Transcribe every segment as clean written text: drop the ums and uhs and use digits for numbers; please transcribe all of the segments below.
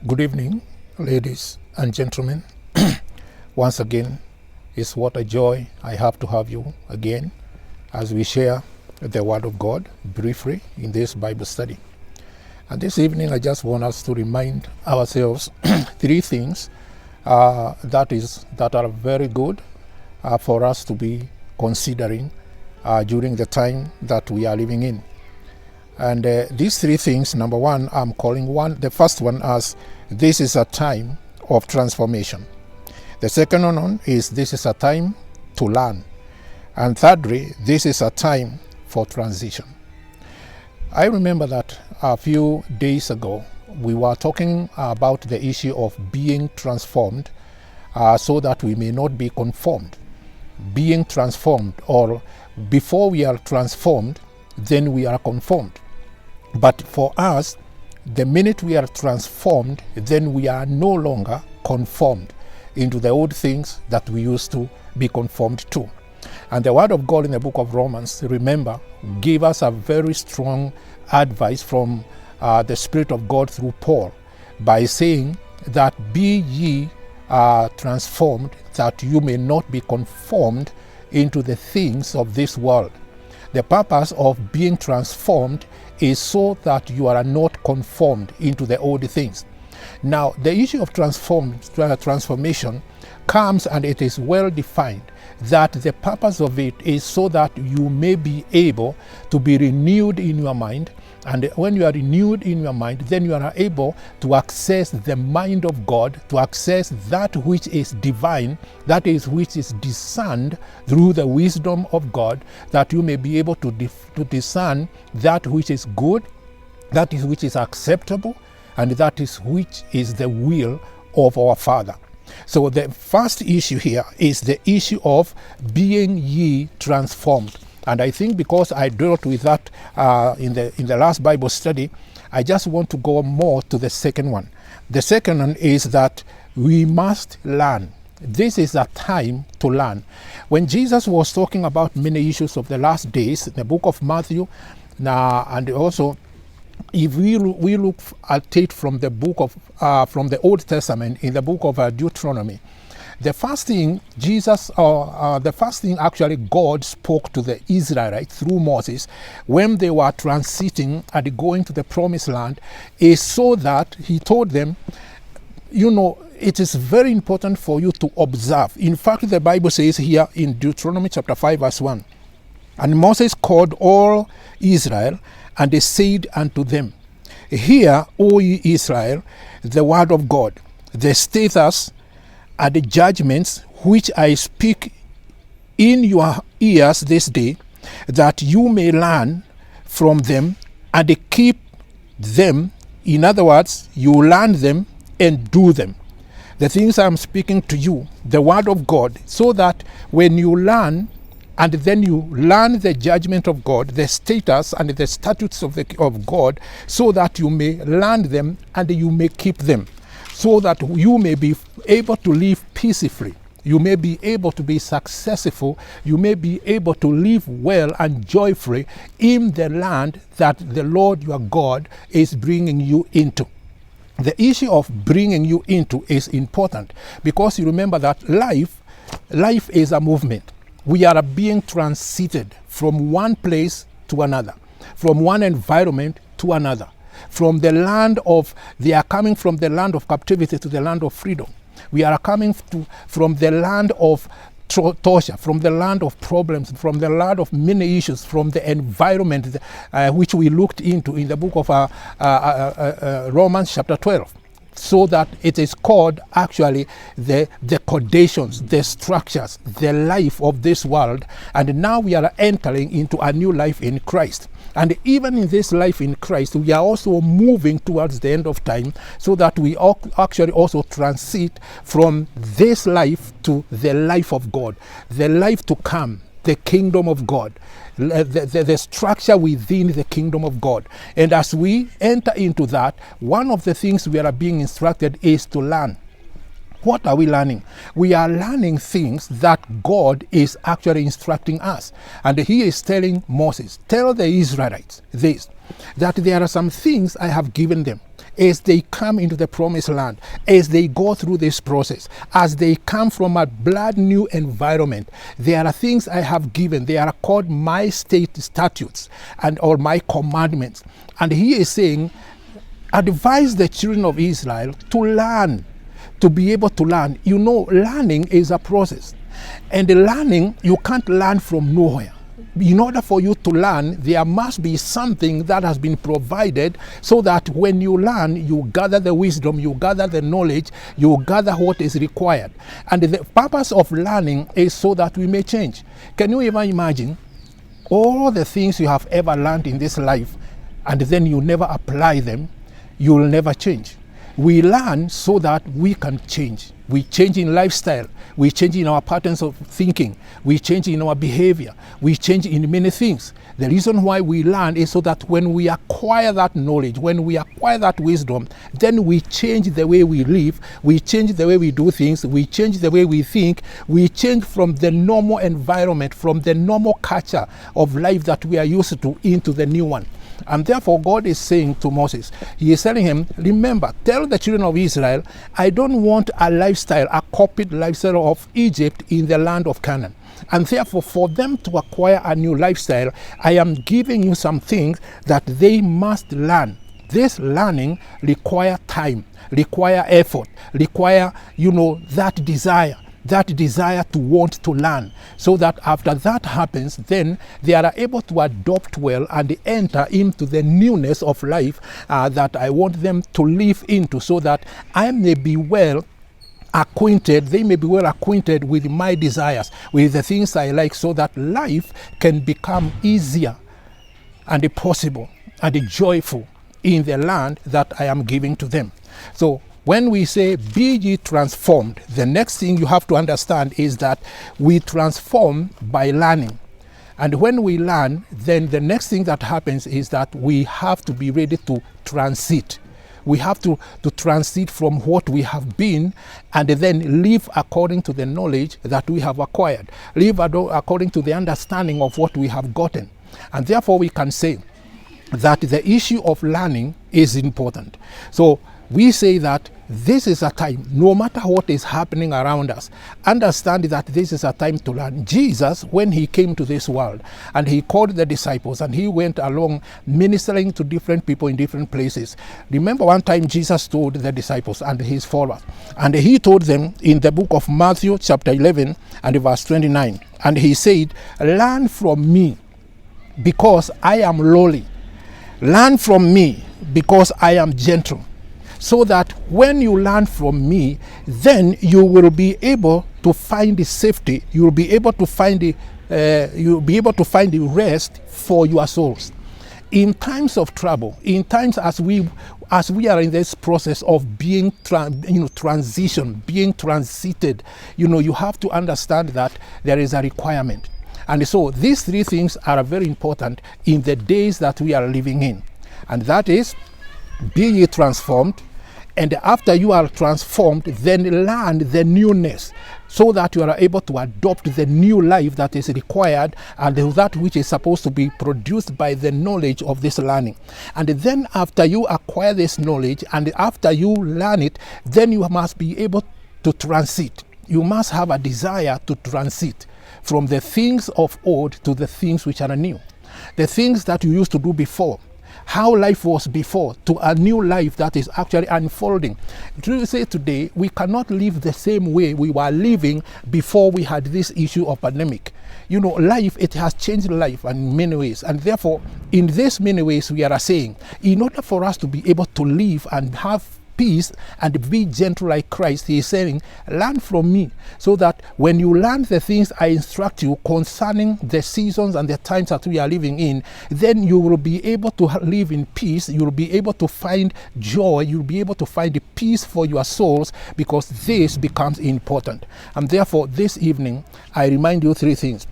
Good evening, ladies and gentlemen. Once again, it's what a joy I have to have you again as we share the Word of God briefly in this Bible study. And this evening, I just want us to remind ourselves three things that are very good for us to be considering during the time that we are living in. And these three things, number one, I'm calling the first one as this is a time of transformation. The second one is this is a time to learn. And thirdly, this is a time for transition. I remember that a few days ago, we were talking about the issue of being transformed so that we may not be conformed. Being transformed, or before we are transformed, then we are conformed. But for us, the minute we are transformed, then we are no longer conformed into the old things that we used to be conformed to. And the Word of God in the book of Romans, remember, gave us a very strong advice from the Spirit of God through Paul by saying that be ye transformed, that you may not be conformed into the things of this world. The purpose of being transformed is so that you are not conformed into the old things. Now, the issue of transformation comes, and it is well defined, that the purpose of it is so that you may be able to be renewed in your mind. And when you are renewed in your mind, then you are able to access the mind of God, to access that which is divine, that is which is discerned through the wisdom of God, that you may be able to discern that which is good, that is which is acceptable, and that is which is the will of our Father. So the first issue here is the issue of being ye transformed. And I think because I dealt with that in the last Bible study, I just want to go more to the second one. The second one is that we must learn. This is a time to learn. When Jesus was talking about many issues of the last days, in the book of Matthew, and also if we look at it from the book of from the Old Testament, in the book of Deuteronomy, the first thing actually God spoke to the Israelites through Moses when they were transiting and going to the promised land is so that he told them, it is very important for you to observe. In fact, the Bible says here in Deuteronomy chapter 5 verse 1, and Moses called all Israel, and they said unto them, Hear, O ye Israel, the word of God, the statutes and the judgments which I speak in your ears this day, that you may learn from them and keep them. In other words, you learn them and do them. The things I'm speaking to you, the word of God, so that when you learn, and then you learn the judgment of God, the statutes and the statutes of God, so that you may learn them and you may keep them, so that you may be able to live peacefully. You may be able to be successful. You may be able to live well and joyfully in the land that the Lord your God is bringing you into. The issue of bringing you into is important because you remember that life is a movement. We are being transited from one place to another, from one environment to another. They are coming from the land of captivity to the land of freedom. We are coming from the land of torture, from the land of problems, from the land of many issues, from the environment which we looked into in the book of Romans chapter 12. So that it is called actually the conditions, the structures, the life of this world. And now we are entering into a new life in Christ. And even in this life in Christ, we are also moving towards the end of time so that we actually also transit from this life to the life of God, the life to come, the kingdom of God, the structure within the kingdom of God. And as we enter into that, one of the things we are being instructed is to learn. What are we learning? We are learning things that God is actually instructing us. And he is telling Moses, tell the Israelites this, that there are some things I have given them. as they come into the promised land, as they go through this process, as they come from a brand new environment, there are things I have given. They are called my statutes and or my commandments. And he is saying, advise the children of Israel to learn, to be able to learn. You know, learning is a process. And the learning, you can't learn from nowhere. In order for you to learn, there must be something that has been provided so that when you learn, you gather the wisdom, you gather the knowledge, you gather what is required. And the purpose of learning is so that we may change. Can you even imagine all the things you have ever learned in this life and then you never apply them? You will never change. We learn so that we can change. We change in lifestyle. We change in our patterns of thinking. We change in our behavior. We change in many things. The reason why we learn is so that when we acquire that knowledge, when we acquire that wisdom, then we change the way we live. We change the way we do things. We change the way we think. We change from the normal environment, from the normal culture of life that we are used to into the new one. And therefore, God is saying to Moses, he is telling him, remember, tell the children of Israel, I don't want a lifestyle, a copied lifestyle of Egypt in the land of Canaan. And therefore, for them to acquire a new lifestyle, I am giving you some things that they must learn. This learning require time, require effort, require, that desire to want to learn, so that after that happens, then they are able to adopt well and enter into the newness of life that I want them to live into, so that I may be well acquainted, they may be well acquainted with my desires, with the things I like, so that life can become easier and possible and joyful in the land that I am giving to them. So when we say, be ye transformed, the next thing you have to understand is that we transform by learning. And when we learn, then the next thing that happens is that we have to be ready to transit. We have to transit from what we have been and then live according to the knowledge that we have acquired. Live according to the understanding of what we have gotten. And therefore we can say that the issue of learning is important. So we say that this is a time, no matter what is happening around us, understand that this is a time to learn. Jesus, when he came to this world and he called the disciples and he went along ministering to different people in different places. Remember one time Jesus told the disciples and his followers, and he told them in the book of Matthew chapter 11 and verse 29, and he said, learn from me because I am lowly. Learn from me because I am gentle. So that when you learn from me, then you will be able to find the safety. You will be able to find the rest for your souls. In times of trouble, in times as we are in this process of being transition, being transited, you have to understand that there is a requirement. And so these three things are very important in the days that we are living in. And that is, be ye transformed, and after you are transformed, then learn the newness, so that you are able to adopt the new life that is required and that which is supposed to be produced by the knowledge of this learning. And then after you acquire this knowledge and after you learn it, then you must be able to transit. You must have a desire to transit from the things of old to the things which are new. The things that you used to do before, how life was before, to a new life that is actually unfolding. To say today, we cannot live the same way we were living before we had this issue of pandemic. Life, it has changed life in many ways. And therefore, in these many ways, we are saying, in order for us to be able to live and have peace and be gentle like Christ, he is saying, learn from me, so that when you learn the things I instruct you concerning the seasons and the times that we are living in, then you will be able to live in peace. You will be able to find joy. You will be able to find peace for your souls, because this becomes important. And therefore, this evening, I remind you three things.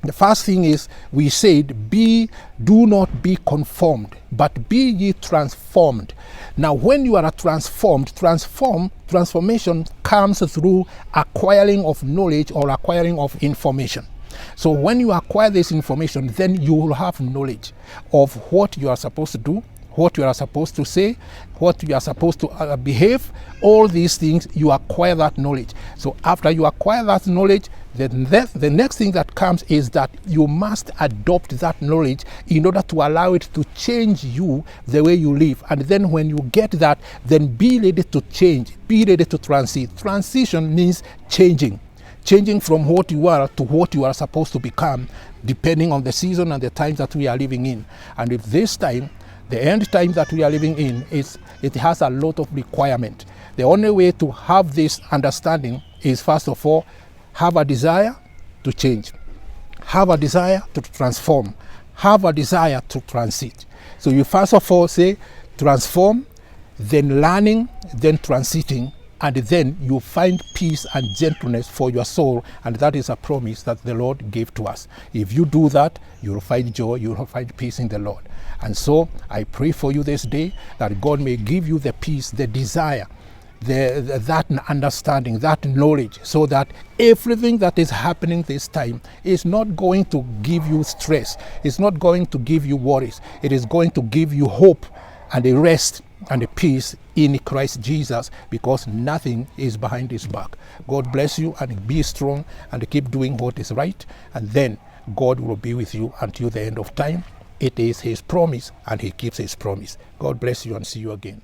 The first thing is, we said, do not be conformed, but be ye transformed. Now, when you are transformed, transformation comes through acquiring of knowledge or acquiring of information. So when you acquire this information, then you will have knowledge of what you are supposed to do, what you are supposed to say, what you are supposed to behave, all these things, you acquire that knowledge. So after you acquire that knowledge, then the next thing that comes is that you must adopt that knowledge in order to allow it to change you the way you live. And then when you get that, then be ready to change, be ready to transit. Transition means changing from what you are to what you are supposed to become, depending on the season and the times that we are living in. And if this time, the end time that we are living in, it has a lot of requirement. The only way to have this understanding is, first of all, have a desire to change, have a desire to transform, have a desire to transit. So you first of all say transform, then learning, then transiting, and then you find peace and gentleness for your soul, and that is a promise that the Lord gave to us. If you do that, you will find joy, you will find peace in the Lord. And so I pray for you this day that God may give you the peace, the desire, that understanding, that knowledge, so that everything that is happening this time is not going to give you stress, it's not going to give you worries, it is going to give you hope and a rest and a peace in Christ Jesus, because nothing is behind his back. God bless you, and be strong and keep doing what is right, and then God will be with you until the end of time. It is his promise, and he keeps his promise. God bless you, and see you again.